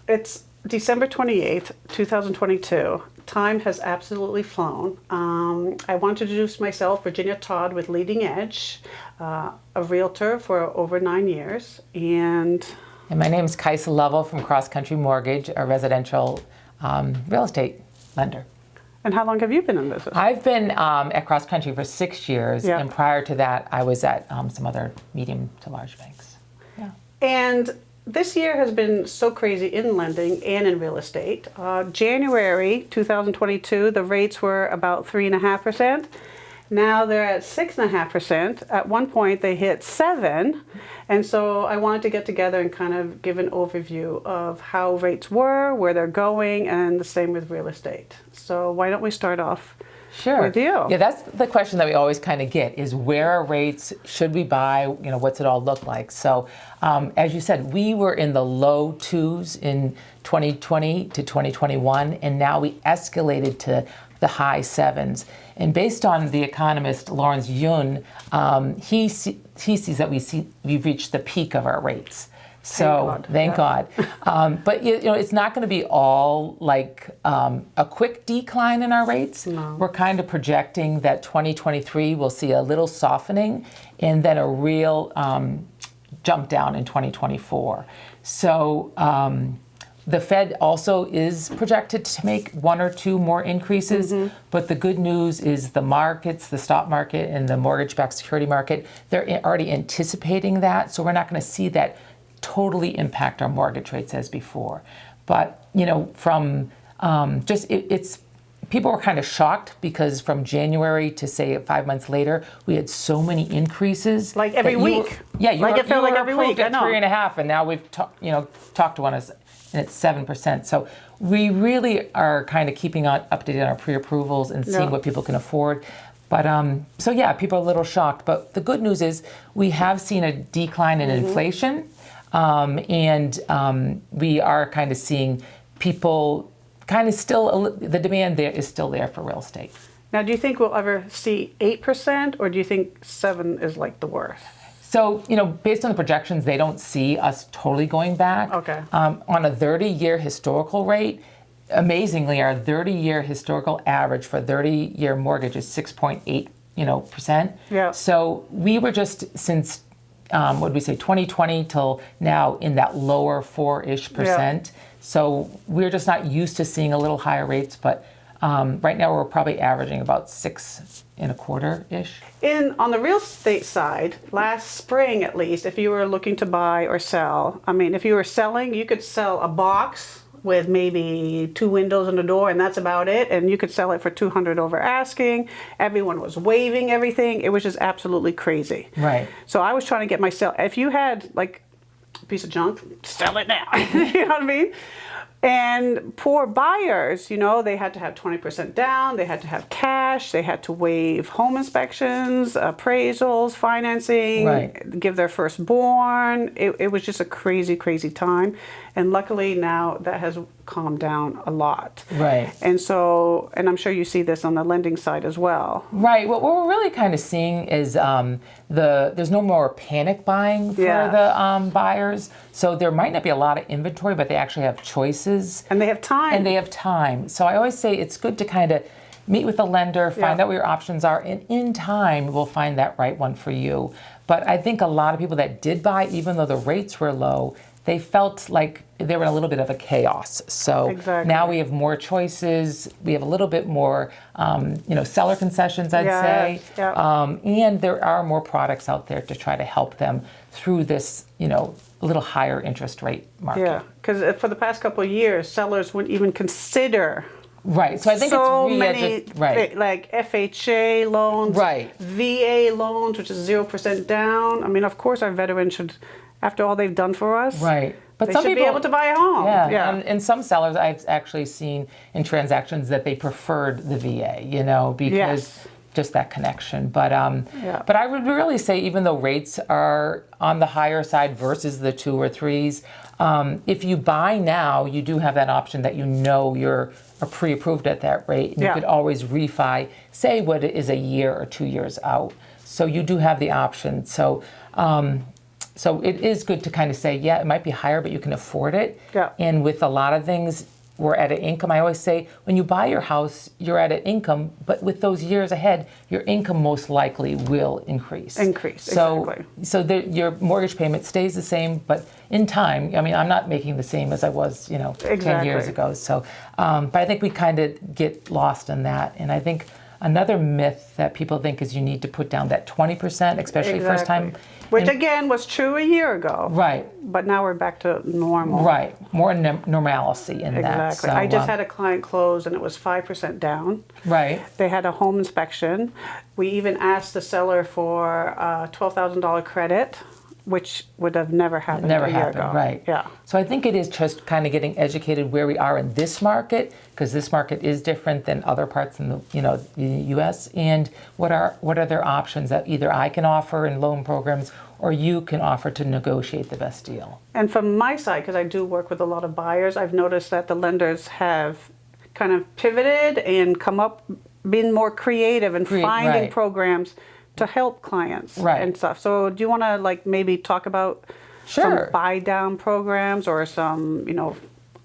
It's December 28th, 2022. Time has absolutely flown. I want to introduce myself, Virginia Todd with Leading Edge, a realtor for over 9 years. And my name is Kysa Lovvol from Cross Country Mortgage, a residential real estate lender. And how long have you been in business? I've been at Cross Country for 6 years, and prior to that, I was at some other medium to large banks. Yeah. And this year has been so crazy in lending and in real estate. January 2022, the rates were about 3.5%. Now they're at 6.5%. At one point, they hit 7%. And so I wanted to get together and kind of give an overview of how rates were, where they're going, and the same with real estate. So why don't we start off with you? Yeah, that's the question that we always kind of get is where are rates? Should we buy? You know, what's it all look like? So as you said, we were in the low 2s in 2020 to 2021, and now we escalated to the high 7s. And based on the economist Lawrence Yun, he sees that we've reached the peak of our rates. So thank God. But you know, it's not going to be all like a quick decline in our rates. No. We're kind of projecting that 2023 will see a little softening and then a real jump down in 2024. So the Fed also is projected to make 1 or 2 more increases, but the good news is the markets, the stock market and the mortgage-backed security market, they're already anticipating that, so we're not going to see that totally impact our mortgage rates as before. But, you know, from it's people were kind of shocked because from January to say 5 months later, we had so many increases. Like every week. It felt like every week. At 3.5, and now we've talked to one us, and it's 7%. So we really are kind of keeping updated on our pre-approvals and seeing what people can afford. But so yeah, people are a little shocked. But the good news is we have seen a decline in inflation, and we are kind of seeing people kind of still, the demand there is still there for real estate. Now, do you think we'll ever see 8%, or do you think 7 is like the worst? So, you know, based on the projections, they don't see us totally going back. Okay. On a 30-year historical rate, amazingly, our 30-year historical average for a 30-year mortgage is 6.8, percent. Yeah. So we were just since, 2020 till now in that lower 4-ish percent. Yeah. So we're just not used to seeing a little higher rates, but right now we're probably averaging about 6.25-ish. On the real estate side, last spring at least, if you were looking to buy or sell, I mean, if you were selling, you could sell a box with maybe 2 windows and a door, and that's about it. And you could sell it for $200 over asking. Everyone was waiving everything. It was just absolutely crazy. Right. So I was trying to get myself, if you had like a piece of junk, sell it now. You know what I mean? And poor buyers, they had to have 20% down, they had to have cash, they had to waive home inspections, appraisals, financing, give their firstborn. It was just a crazy, crazy time. And luckily now that has calmed down a lot. Right. And so, and I'm sure you see this on the lending side as well. Right. What we're really kind of seeing is there's no more panic buying for the buyers. So there might not be a lot of inventory, but they actually have choices. And they have time. So I always say it's good to kind of meet with the lender, find out what your options are, and in time we'll find that right one for you. But I think a lot of people that did buy, even though the rates were low, they felt like they were in a little bit of a chaos. So now we have more choices. We have a little bit more, seller concessions, I'd say. Yeah. And there are more products out there to try to help them through this, a little higher interest rate market. Yeah, because for the past couple of years, sellers wouldn't even consider. Right. So I think so it's many, like FHA loans, VA loans, which is 0% down. I mean, of course, our veterans should, after all they've done for us, but they some should people be able to buy a home. Yeah. And some sellers I've actually seen in transactions that they preferred the VA, because just that connection. But but I would really say, even though rates are on the higher side versus the 2 or 3s, if you buy now, you do have that option that you're pre-approved at that rate, and you could always refi, say what it is a year or 2 years out. So you do have the option. So So it is good to kind of say, yeah, it might be higher, but you can afford it. Yeah. And with a lot of things, we're at an income. I always say, when you buy your house, you're at an income, but with those years ahead, your income most likely will increase. Exactly. So your mortgage payment stays the same, but in time, I mean, I'm not making the same as I was, 10 years ago. So, but I think we kind of get lost in that. And I think another myth that people think is you need to put down that 20%, especially first time. Which again was true a year ago. Right. But now we're back to normal. Right. More normalcy in that. Exactly. So, I just had a client close and it was 5% down. Right. They had a home inspection. We even asked the seller for a $12,000 credit, which would have never happened a year ago. Right. Yeah. So I think it is just kind of getting educated where we are in this market, because this market is different than other parts in the the U.S. And what are their options that either I can offer in loan programs or you can offer to negotiate the best deal. And from my side, because I do work with a lot of buyers, I've noticed that the lenders have kind of pivoted and been more creative and finding programs to help clients and stuff. So do you want to maybe talk about some buy down programs or some,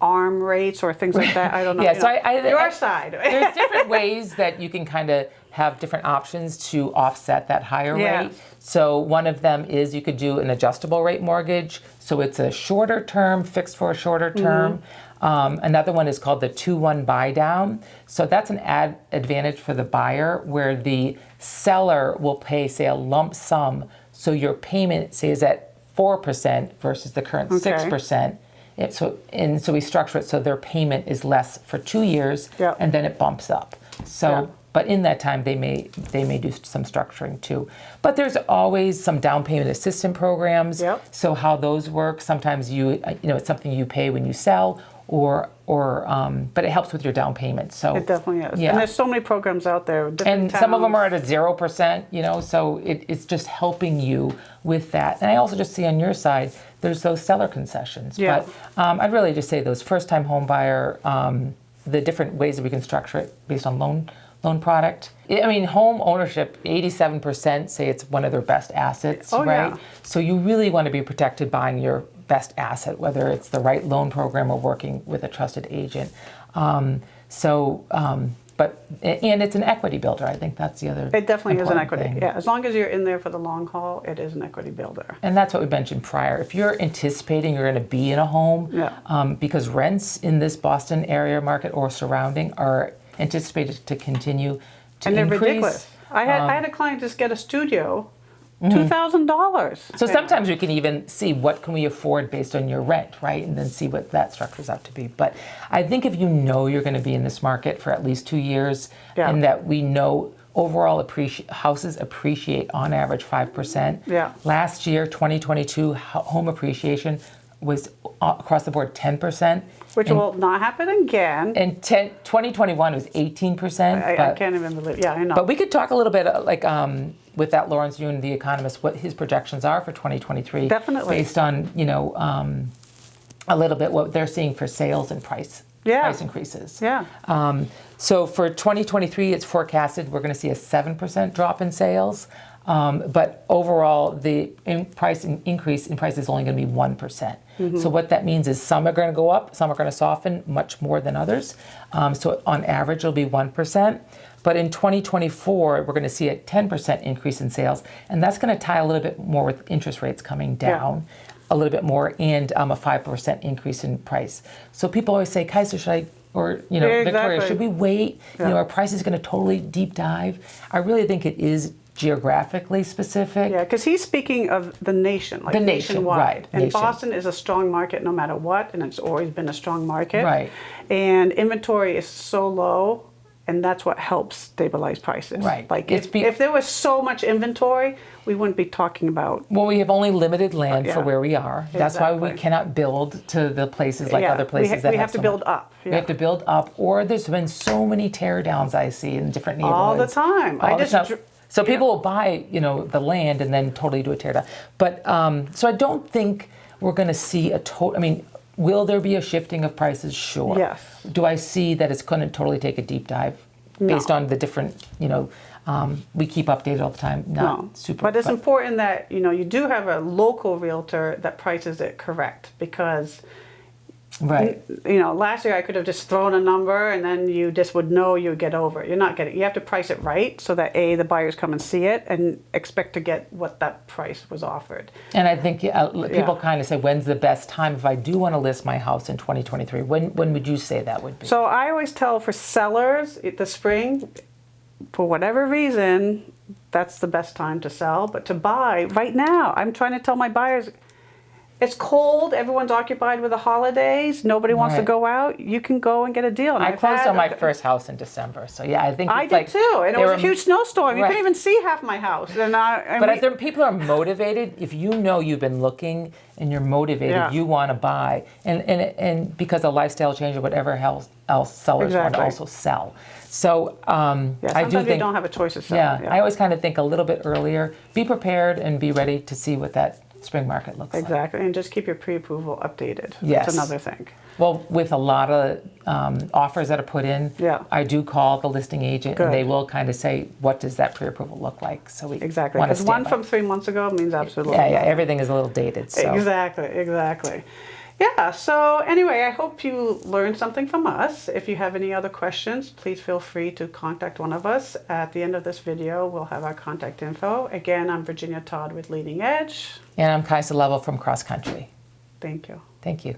arm rates or things like that? I don't know. Yeah, so your side. There's different ways that you can kind of have different options to offset that higher rate. So one of them is you could do an adjustable rate mortgage. So it's a shorter term, fixed for a shorter term. Another one is called the 2-1 buy down. So that's an advantage for the buyer where the seller will pay, say, a lump sum. So your payment, say, is at 4% versus the current 6%. So we structure it so their payment is less for 2 years, and then it bumps up. So, but in that time they may do some structuring too. But there's always some down payment assistance programs. So how those work? Sometimes it's something you pay when you sell, but it helps with your down payment. So it definitely is. Yeah. And there's so many programs out there. And some of them are at a 0%. So it's just helping you with that. And I also just see on your side, there's those seller concessions. But I'd really just say those first-time home buyer, the different ways that we can structure it based on loan product. I mean, home ownership, 87% say it's one of their best assets, right? Yeah. So you really want to be protected buying your best asset, whether it's the right loan program or working with a trusted agent. And it's an equity builder. I think that's the other. It definitely is an equity. thing. Yeah, as long as you're in there for the long haul, it is an equity builder. And that's what we mentioned prior. If you're anticipating you're going to be in a home, because rents in this Boston area market or surrounding are anticipated to continue to and they're increase. Ridiculous. I had a client just get a studio. $2,000. So sometimes we can even see what can we afford based on your rent, right? And then see what that structures out to be. But I think if you know you're going to be in this market for at least 2 years, and that we know overall houses appreciate on average 5%. Last year, 2022, home appreciation was across the board 10%. Which will not happen again. And 2021 was 18%. I can't even believe it. Yeah, I know. But we could talk a little bit with that Lawrence Yun, the economist, what his projections are for 2023. Definitely. Based on, a little bit what they're seeing for sales and price increases. So for 2023, it's forecasted we're going to see a 7% drop in sales. But overall, the increase in price is only going to be 1%. So what that means is some are going to go up, some are going to soften much more than others. So on average, it'll be 1%. But in 2024, we're going to see a 10% increase in sales. And that's going to tie a little bit more with interest rates coming down a little bit more and a 5% increase in price. So people always say, Kysa, should I, or, Victoria, should we wait? Our price is going to totally deep dive. I really think it is geographically specific. Yeah, because he's speaking of the nation, like nationwide. Right, and nation. Boston is a strong market no matter what, and it's always been a strong market. Right. And inventory is so low, and that's what helps stabilize prices. Right. Like if there was so much inventory, we wouldn't be talking about. Well, we have only limited land for where we are. That's why we cannot build to the places like other places that we have to build up. We have to build up, or there's been so many tear downs I see in different neighborhoods. All the time. So people will buy, the land and then totally do a tear down. But so I don't think we're going to see a total. I mean, will there be a shifting of prices? Sure. Yes. Do I see that it's going to totally take a deep dive based on the different, we keep updated all the time. Not super, but it's important that you do have a local realtor that prices it correct, because right. Last year I could have just thrown a number and then you just would know you would get over it. You're not getting. You have to price it right so that the buyers come and see it and expect to get what that price was offered. And I think people kind of say, when's the best time if I do want to list my house in 2023? When would you say that would be? So I always tell for sellers, the spring, for whatever reason, that's the best time to sell. But to buy right now, I'm trying to tell my buyers, it's cold, everyone's occupied with the holidays, nobody wants to go out, you can go and get a deal. And I closed on my first house in December, so yeah, I think I did too, and it was a huge snowstorm. You Right. couldn't even see half my house. And But people are motivated. If you've been looking and you're motivated, you want to buy, and because of lifestyle change or whatever else sellers want to also sell. So I do think you don't have a choice of selling. I always kind of think a little bit earlier. Be prepared and be ready to see what that spring market looks like. Exactly, and just keep your pre-approval updated. Yes. That's another thing. Well, with a lot of offers that are put in, I do call the listing agent, and they will kind of say, what does that pre-approval look like? So we exactly, because one from 3 months ago means absolutely nothing. Everything is a little dated. So. Exactly. Yeah, so anyway, I hope you learned something from us. If you have any other questions, please feel free to contact one of us. At the end of this video, we'll have our contact info. Again, I'm Virginia Todd with Leading Edge. And I'm Kysa Lovvol from Cross Country. Thank you. Thank you.